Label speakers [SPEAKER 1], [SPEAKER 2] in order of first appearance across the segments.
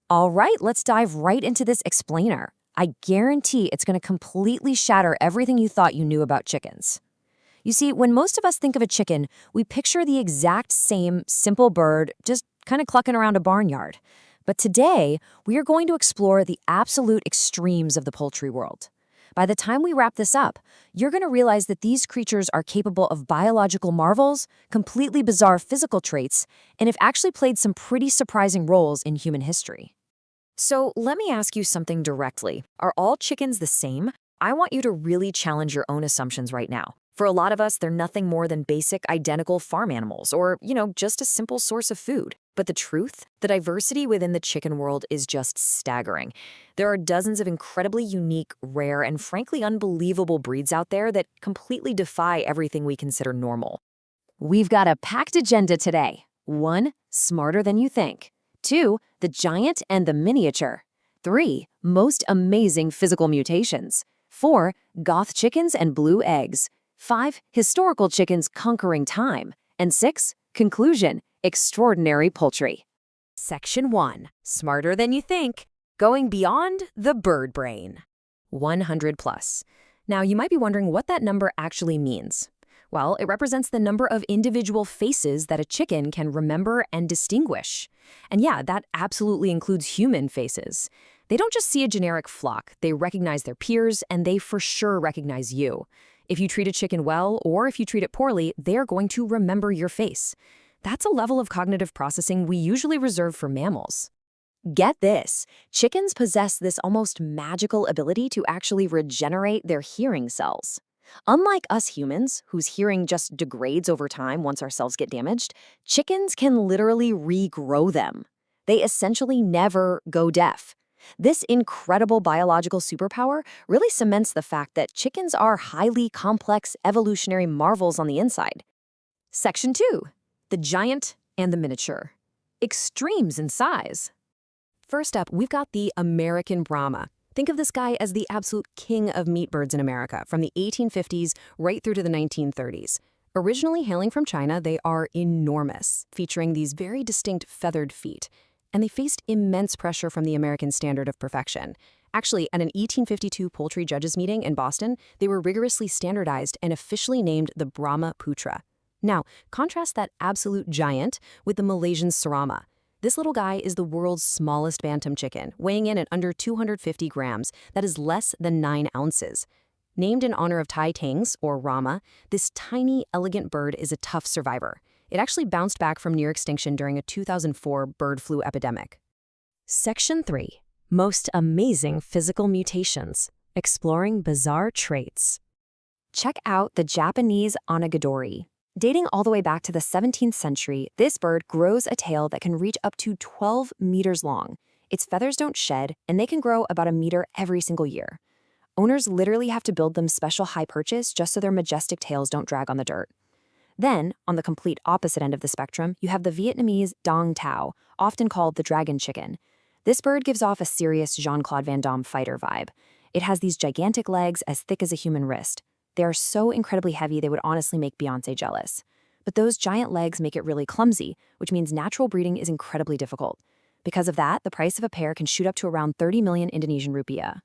[SPEAKER 1] All right, let's dive right into this explainer. I guarantee it's going to completely shatter everything you thought you knew about chickens. You see, when most of us think of a chicken, we picture the exact same simple bird just kind of clucking around a barnyard. But today, we are going to explore the absolute extremes of the poultry world. By the time we wrap this up, you're going to realize that these creatures are capable of biological marvels, completely bizarre physical traits, and have actually played some pretty surprising roles in human history. So let me ask you something directly. Are all chickens the same? I want you to really challenge your own assumptions right now. For a lot of us, they're nothing more than basic, identical farm animals or, just a simple source of food. But the truth? The diversity within the chicken world is just staggering. There are dozens of incredibly unique, rare, and frankly unbelievable breeds out there that completely defy everything we consider normal. We've got a packed agenda today. 1. Smarter than you think. 2. The giant and the miniature. 3. Most amazing physical mutations. 4. Goth chickens and blue eggs. 5. Historical chickens conquering time. And 6. Conclusion, extraordinary poultry. Section 1. Smarter than you think. Going beyond the bird brain. 100 plus. Now, you might be wondering what that number actually means. Well, it represents the number of individual faces that a chicken can remember and distinguish. And yeah, that absolutely includes human faces. They don't just see a generic flock, they recognize their peers, and they for sure recognize you. If you treat a chicken well, or if you treat it poorly, they're going to remember your face. That's a level of cognitive processing we usually reserve for mammals. Get this, chickens possess this almost magical ability to actually regenerate their hearing cells. Unlike us humans, whose hearing just degrades over time once our cells get damaged, chickens can literally regrow them. They essentially never go deaf. This incredible biological superpower really cements the fact that chickens are highly complex evolutionary marvels on the inside. Section 2. The giant and the miniature. Extremes in size. First up, we've got the American Brahma. Think of this guy as the absolute king of meat birds in America from the 1850s right through to the 1930s. Originally hailing from China, they are enormous, featuring these very distinct feathered feet. And they faced immense pressure from the American standard of perfection. Actually, at an 1852 poultry judges meeting in Boston, they were rigorously standardized and officially named the Brahma Putra. Now, contrast that absolute giant with the Malaysian Serama. This little guy is the world's smallest bantam chicken, weighing in at under 250 grams. That is less than 9 ounces. Named in honor of Tai Tangs, or Rama, this tiny, elegant bird is a tough survivor. It actually bounced back from near extinction during a 2004 bird flu epidemic. Section 3. Most amazing physical mutations. Exploring bizarre traits. Check out the Japanese onagadori. Dating all the way back to the 17th century, this bird grows a tail that can reach up to 12 meters long. Its feathers don't shed, and they can grow about a meter every single year. Owners literally have to build them special high perches just so their majestic tails don't drag on the dirt. Then, on the complete opposite end of the spectrum, you have the Vietnamese Dong Tao, often called the dragon chicken. This bird gives off a serious Jean-Claude Van Damme fighter vibe. It has these gigantic legs as thick as a human wrist. They are so incredibly heavy they would honestly make Beyoncé jealous. But those giant legs make it really clumsy, which means natural breeding is incredibly difficult. Because of that, the price of a pair can shoot up to around 30 million Indonesian rupiah.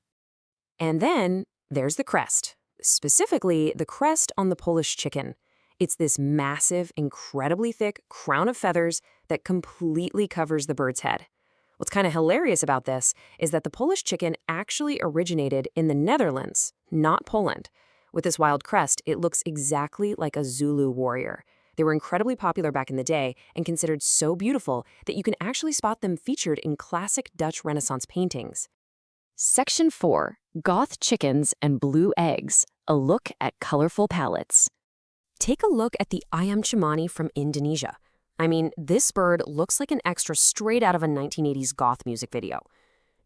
[SPEAKER 1] And then, there's the crest. Specifically, the crest on the Polish chicken. It's this massive, incredibly thick crown of feathers that completely covers the bird's head. What's kind of hilarious about this is that the Polish chicken actually originated in the Netherlands, not Poland. With this wild crest, it looks exactly like a Zulu warrior. They were incredibly popular back in the day and considered so beautiful that you can actually spot them featured in classic Dutch Renaissance paintings. Section 4. Goth chickens and blue eggs. A look at colorful palettes. Take a look at the ayam cemani from Indonesia. I mean, this bird looks like an extra straight out of a 1980s goth music video.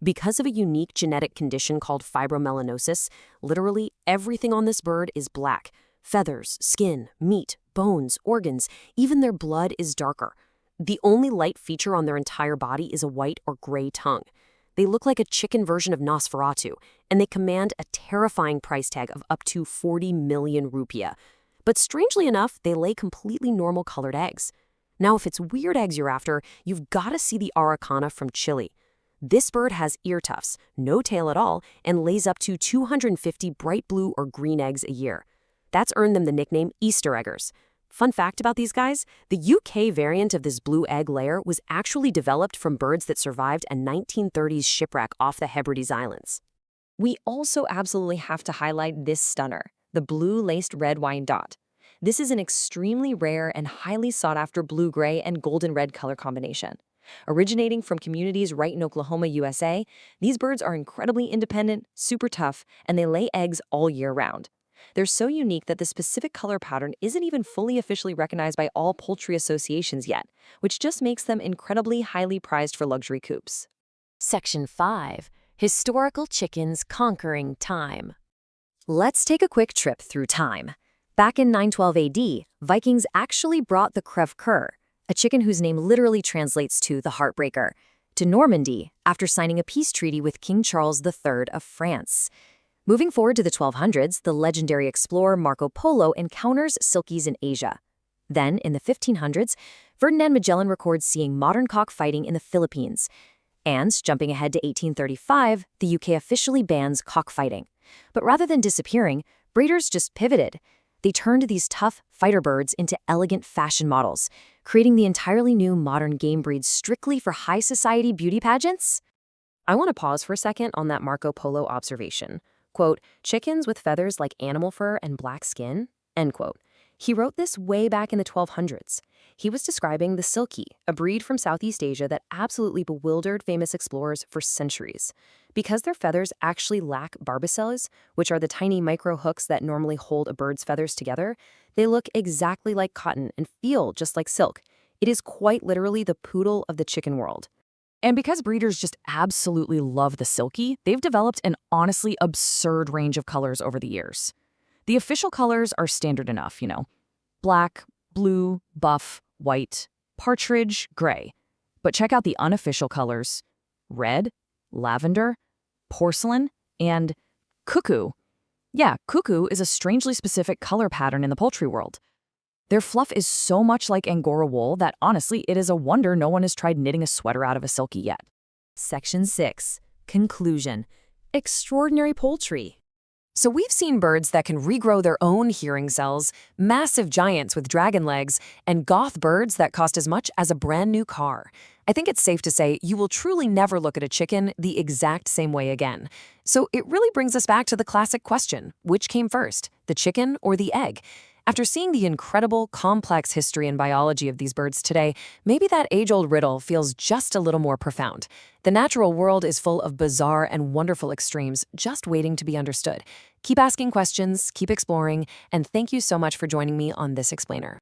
[SPEAKER 1] Because of a unique genetic condition called fibromelanosis, literally everything on this bird is black. Feathers, skin, meat, bones, organs, even their blood is darker. The only light feature on their entire body is a white or gray tongue. They look like a chicken version of Nosferatu, and they command a terrifying price tag of up to 40 million rupiah. But strangely enough, they lay completely normal colored eggs. Now, if it's weird eggs you're after, you've got to see the Araucana from Chile. This bird has ear tufts, no tail at all, and lays up to 250 bright blue or green eggs a year. That's earned them the nickname Easter eggers. Fun fact about these guys, the UK variant of this blue egg layer was actually developed from birds that survived a 1930s shipwreck off the Hebrides Islands. We also absolutely have to highlight this stunner, the blue-laced red wyandotte. This is an extremely rare and highly sought-after blue-gray and golden-red color combination. Originating from communities right in Oklahoma, USA, these birds are incredibly independent, super tough, and they lay eggs all year round. They're so unique that the specific color pattern isn't even fully officially recognized by all poultry associations yet, which just makes them incredibly highly prized for luxury coops. Section 5. Historical chickens conquering time. Let's take a quick trip through time. Back in 912 AD, Vikings actually brought the Crève-Cœur, a chicken whose name literally translates to the Heartbreaker, to Normandy after signing a peace treaty with King Charles III of France. Moving forward to the 1200s, the legendary explorer Marco Polo encounters silkies in Asia. Then, in the 1500s, Ferdinand Magellan records seeing modern cockfighting in the Philippines. And, jumping ahead to 1835, the UK officially bans cockfighting. But rather than disappearing, breeders just pivoted. They turned these tough fighter birds into elegant fashion models, creating the entirely new modern game breed strictly for high society beauty pageants. I want to pause for a second on that Marco Polo observation. Quote, chickens with feathers like animal fur and black skin, end quote. He wrote this way back in the 1200s. He was describing the silkie, a breed from Southeast Asia that absolutely bewildered famous explorers for centuries. Because their feathers actually lack barbicels, which are the tiny micro hooks that normally hold a bird's feathers together, they look exactly like cotton and feel just like silk. It is quite literally the poodle of the chicken world. And because breeders just absolutely love the silkie, they've developed an honestly absurd range of colors over the years. The official colors are standard enough, black, blue, buff, white, partridge, gray. But check out the unofficial colors: red, lavender, porcelain, and cuckoo. Yeah, cuckoo is a strangely specific color pattern in the poultry world. Their fluff is so much like Angora wool that honestly, it is a wonder no one has tried knitting a sweater out of a silkie yet. Section 6. Conclusion. Extraordinary poultry. So we've seen birds that can regrow their own hearing cells, massive giants with dragon legs, and goth birds that cost as much as a brand new car. I think it's safe to say you will truly never look at a chicken the exact same way again. So it really brings us back to the classic question, which came first, the chicken or the egg? After seeing the incredible, complex history and biology of these birds today, maybe that age-old riddle feels just a little more profound. The natural world is full of bizarre and wonderful extremes just waiting to be understood. Keep asking questions, keep exploring, and thank you so much for joining me on this explainer.